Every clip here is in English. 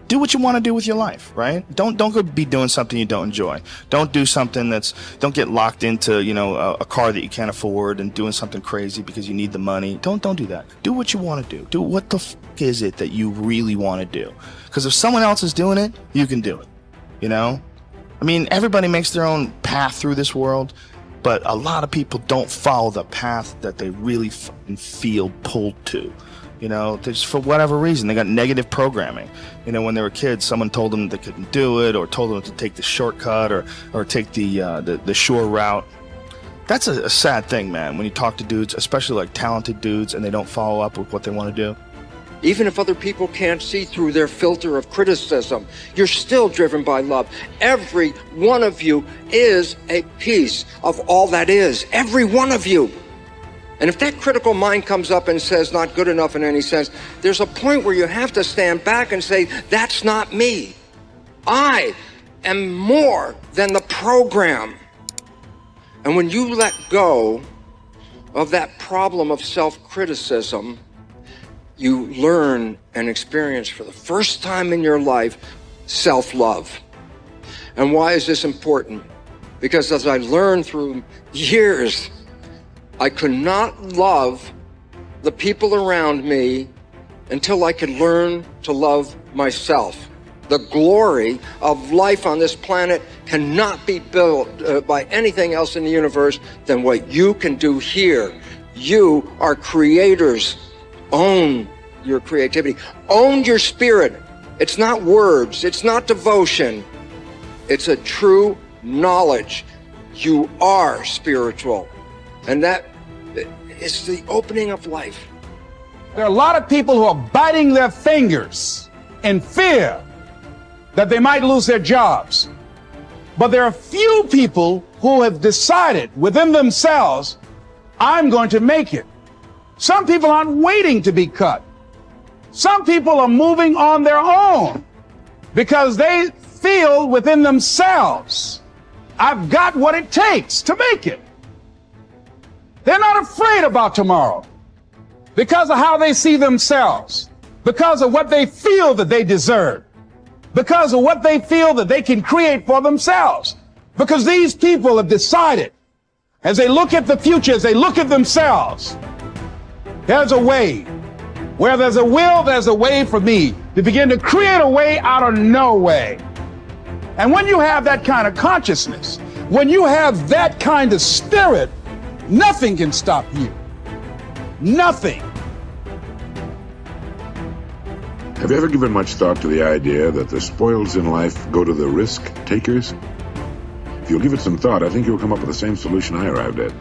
do what you want to do with your life, right? Don't go be doing something you don't enjoy. Don't do something don't get locked into, you know, a car that you can't afford and doing something crazy because you need the money. Don't do that. Do what you want to do. Do what the is it that you really want to do? Because if someone else is doing it, you can do it, you know? I mean, everybody makes their own path through this world, but a lot of people don't follow the path that they really feel pulled to. You know, just for whatever reason, they got negative programming. You know, when they were kids, someone told them they couldn't do it, or told them to take the shortcut, or take the shore route. That's a sad thing, man, when you talk to dudes, especially like talented dudes, and they don't follow up with what they want to do. Even if other people can't see through their filter of criticism, you're still driven by love. Every one of you is a piece of all that is. Every one of you. And if that critical mind comes up and says not good enough in any sense, there's a point where you have to stand back and say, that's not me. I am more than the program. And when you let go of that problem of self-criticism, you learn and experience for the first time in your life self-love. And why is this important? Because as I learned through years, I could not love the people around me until I could learn to love myself. The glory of life on this planet cannot be built by anything else in the universe than what you can do here. You are creators. Own your creativity. Own your spirit. It's not words. It's not devotion. It's a true knowledge. You are spiritual. And that is the opening of life. There are a lot of people who are biting their fingers in fear that they might lose their jobs. But there are few people who have decided within themselves, I'm going to make it. Some people aren't waiting to be cut. Some people are moving on their own because they feel within themselves, I've got what it takes to make it. They're not afraid about tomorrow because of how they see themselves, because of what they feel that they deserve, because of what they feel that they can create for themselves. Because these people have decided, as they look at the future, as they look at themselves, there's a way. Where there's a will, there's a way for me to begin to create a way out of no way. And when you have that kind of consciousness, when you have that kind of spirit, nothing can stop you. Nothing. Have you ever given much thought to the idea that the spoils in life go to the risk takers? If you'll give it some thought, I think you'll come up with the same solution I arrived at.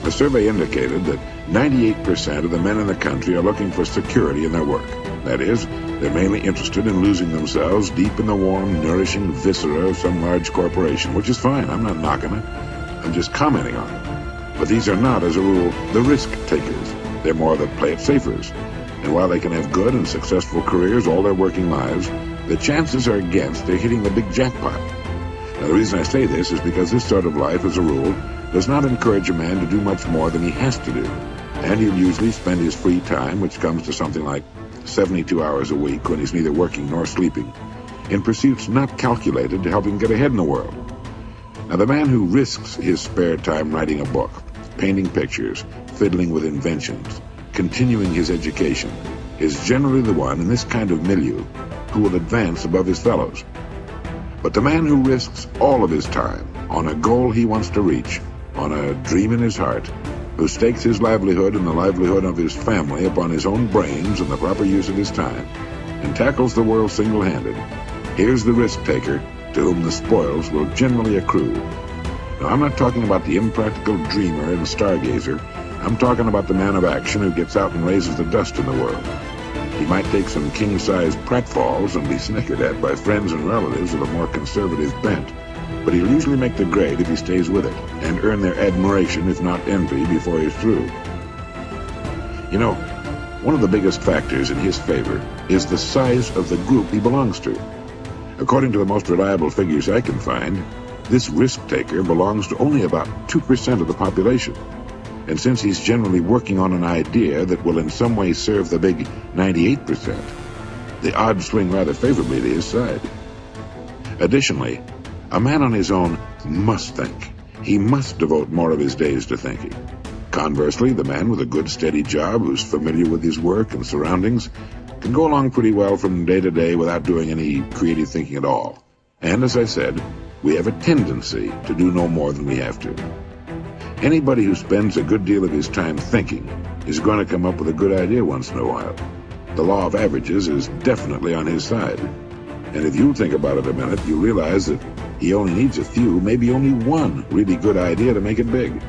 A survey indicated that 98% of the men in the country are looking for security in their work. That is, they're mainly interested in losing themselves deep in the warm, nourishing viscera of some large corporation, which is fine. I'm not knocking it. I'm just commenting on it. But these are not, as a rule, the risk takers. They're more the play it safers. And while they can have good and successful careers all their working lives, the chances are against they're hitting the big jackpot. Now, the reason I say this is because this sort of life, as a rule, does not encourage a man to do much more than he has to do. And he'll usually spend his free time, which comes to something like 72 hours a week when he's neither working nor sleeping, in pursuits not calculated to help him get ahead in the world. Now, the man who risks his spare time writing a book, painting pictures, fiddling with inventions, continuing his education, is generally the one in this kind of milieu who will advance above his fellows. But the man who risks all of his time on a goal he wants to reach, on a dream in his heart, who stakes his livelihood and the livelihood of his family upon his own brains and the proper use of his time, and tackles the world single-handed, here's the risk-taker to whom the spoils will generally accrue. Now, I'm not talking about the impractical dreamer and stargazer. I'm talking about the man of action who gets out and raises the dust in the world. He might take some king-sized pratfalls and be snickered at by friends and relatives of a more conservative bent, but he'll usually make the grade if he stays with it, and earn their admiration, if not envy, before he's through. You know, one of the biggest factors in his favor is the size of the group he belongs to. According to the most reliable figures I can find, this risk-taker belongs to only about 2% of the population. And since he's generally working on an idea that will in some way serve the big 98%, the odds swing rather favorably to his side. Additionally, a man on his own must think. He must devote more of his days to thinking. Conversely, the man with a good, steady job who's familiar with his work and surroundings can go along pretty well from day to day without doing any creative thinking at all. And as I said, we have a tendency to do no more than we have to. Anybody who spends a good deal of his time thinking is going to come up with a good idea once in a while. The law of averages is definitely on his side. And if you think about it a minute, you realize that he only needs a few, maybe only one really good idea to make it big.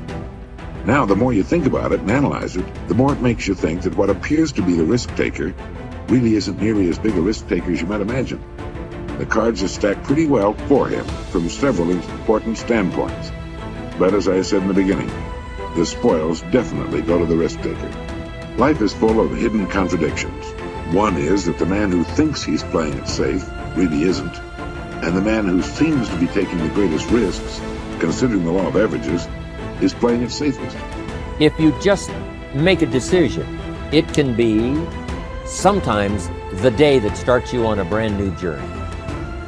Now, the more you think about it and analyze it, the more it makes you think that what appears to be the risk taker really isn't nearly as big a risk taker as you might imagine. The cards are stacked pretty well for him from several important standpoints. But as I said in the beginning, the spoils definitely go to the risk taker. Life is full of hidden contradictions. One is that the man who thinks he's playing it safe really isn't. And the man who seems to be taking the greatest risks, considering the law of averages, is playing it safest. If you just make a decision, it can be sometimes the day that starts you on a brand new journey.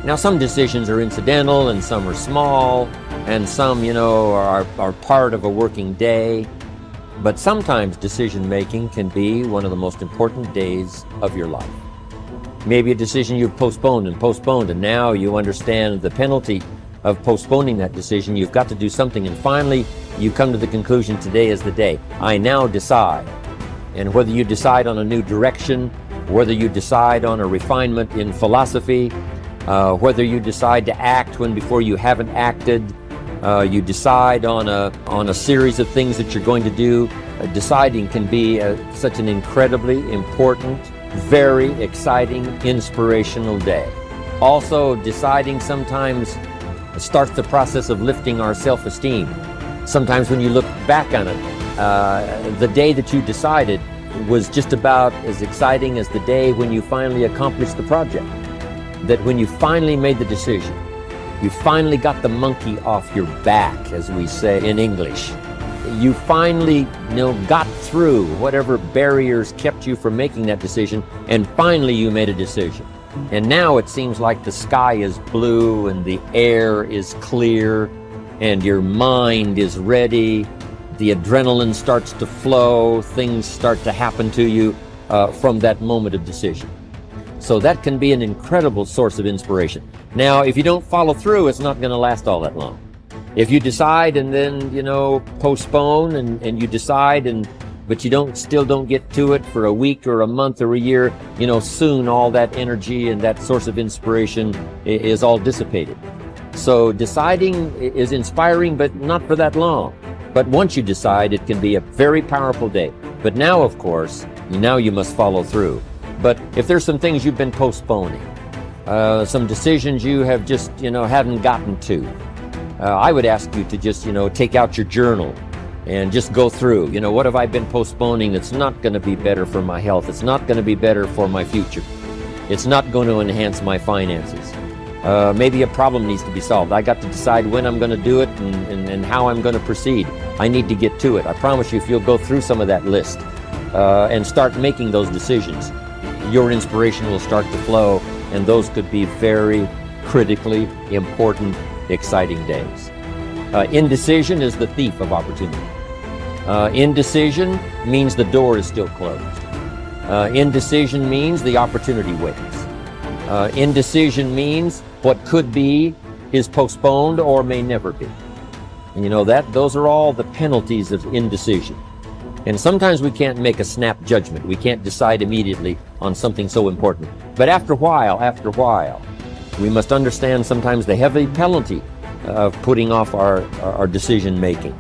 Now, some decisions are incidental and some are small and some, are part of a working day. But sometimes decision making can be one of the most important days of your life. Maybe a decision you've postponed, and now you understand the penalty of postponing that decision. You've got to do something, and finally you come to the conclusion, today is the day. I now decide. And whether you decide on a new direction, whether you decide on a refinement in philosophy, whether you decide to act when before you haven't acted, you decide on a series of things that you're going to do. Deciding can be such an incredibly important, very exciting, inspirational day. Also, deciding sometimes starts the process of lifting our self-esteem. Sometimes when you look back on it, the day that you decided was just about as exciting as the day when you finally accomplished the project. That when you finally made the decision, you finally got the monkey off your back, as we say in English. You finally, got through whatever barriers kept you from making that decision, and finally you made a decision. And now it seems like the sky is blue and the air is clear and your mind is ready. The adrenaline starts to flow, things start to happen to you from that moment of decision. So that can be an incredible source of inspiration. Now, if you don't follow through, it's not going to last all that long. If you decide and then, postpone and you decide but you still don't get to it for a week or a month or a year, soon all that energy and that source of inspiration is all dissipated. So deciding is inspiring, but not for that long. But once you decide, it can be a very powerful day. But now, of course, you must follow through. But if there's some things you've been postponing, some decisions you have just, haven't gotten to, I would ask you to just, take out your journal and just go through, what have I been postponing that's not going to be better for my health? It's not going to be better for my future. It's not going to enhance my finances. Maybe a problem needs to be solved. I got to decide when I'm going to do it and how I'm going to proceed. I need to get to it. I promise you, if you'll go through some of that list and start making those decisions, your inspiration will start to flow, and those could be very critically important, exciting days. Indecision is the thief of opportunity. Indecision means the door is still closed. Indecision means the opportunity waits. Indecision means what could be is postponed or may never be. And those are all the penalties of indecision. And sometimes we can't make a snap judgment. We can't decide immediately on something so important. But after a while, we must understand sometimes the heavy penalty of putting off our decision making.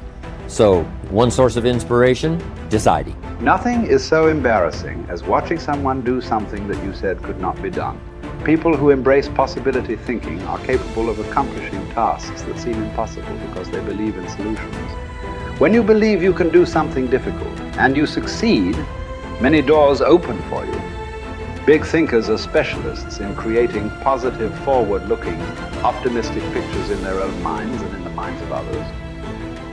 So, one source of inspiration, deciding. Nothing is so embarrassing as watching someone do something that you said could not be done. People who embrace possibility thinking are capable of accomplishing tasks that seem impossible because they believe in solutions. When you believe you can do something difficult and you succeed, many doors open for you. Big thinkers are specialists in creating positive, forward-looking, optimistic pictures in their own minds and in the minds of others.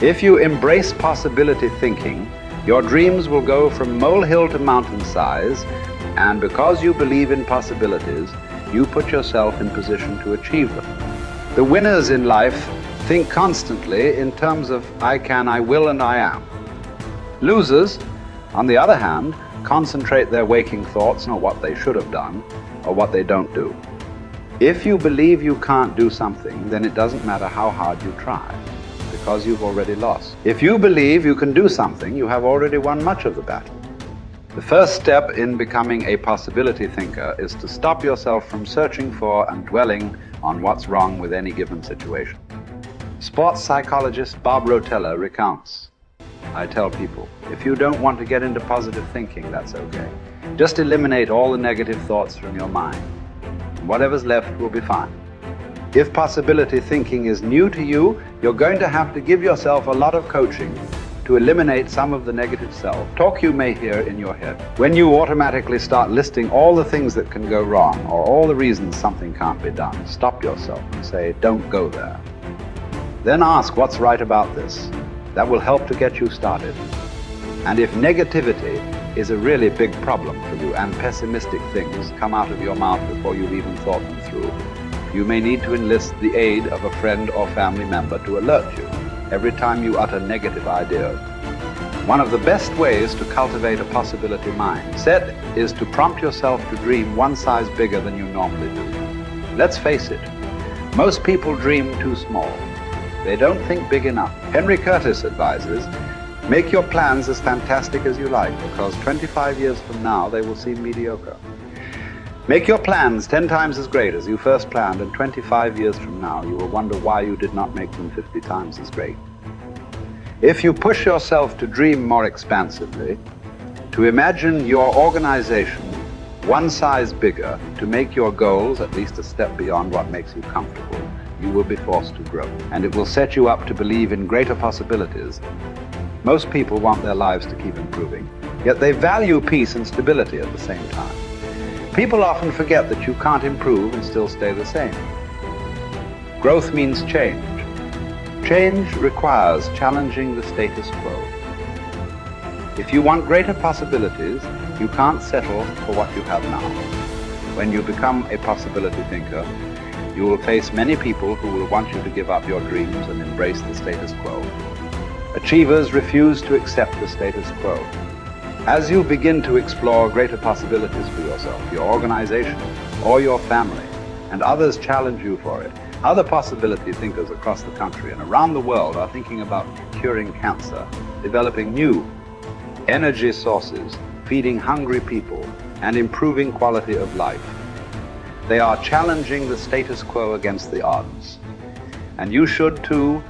If you embrace possibility thinking, Your dreams will go from molehill to mountain size, and because you believe in possibilities, you put yourself in position to achieve them. The winners in life think constantly in terms of I can, I will, and I am. Losers, on the other hand, concentrate their waking thoughts on what they should have done or what they don't do. If you believe you can't do something, then it doesn't matter how hard you try, because you've already lost. If you believe you can do something, you have already won much of the battle. The first step in becoming a possibility thinker is to stop yourself from searching for and dwelling on what's wrong with any given situation. Sports psychologist Bob Rotella recounts, I tell people, if you don't want to get into positive thinking, that's okay. Just eliminate all the negative thoughts from your mind. Whatever's left will be fine. If possibility thinking is new to you, you're going to have to give yourself a lot of coaching to eliminate some of the negative self-talk you may hear in your head. When you automatically start listing all the things that can go wrong or all the reasons something can't be done, stop yourself and say, don't go there. Then ask what's right about this. That will help to get you started. And if negativity is a really big problem for you and pessimistic things come out of your mouth before you've even thought them through, you may need to enlist the aid of a friend or family member to alert you every time you utter negative ideas. One of the best ways to cultivate a possibility mindset is to prompt yourself to dream one size bigger than you normally do. Let's face it, most people dream too small. They don't think big enough. Henry Curtis advises, make your plans as fantastic as you like, because 25 years from now they will seem mediocre. Make your plans 10 times as great as you first planned, and 25 years from now you will wonder why you did not make them 50 times as great. If you push yourself to dream more expansively, to imagine your organization one size bigger, to make your goals at least a step beyond what makes you comfortable, you will be forced to grow, and it will set you up to believe in greater possibilities. Most people want their lives to keep improving, yet they value peace and stability at the same time. People often forget that you can't improve and still stay the same. Growth means change. Change requires challenging the status quo. If you want greater possibilities, you can't settle for what you have now. When you become a possibility thinker, you will face many people who will want you to give up your dreams and embrace the status quo. Achievers refuse to accept the status quo. As you begin to explore greater possibilities for yourself, your organization, or your family, and others challenge you for it, other possibility thinkers across the country and around the world are thinking about curing cancer, developing new energy sources, feeding hungry people, and improving quality of life. They are challenging the status quo against the odds. And you should too,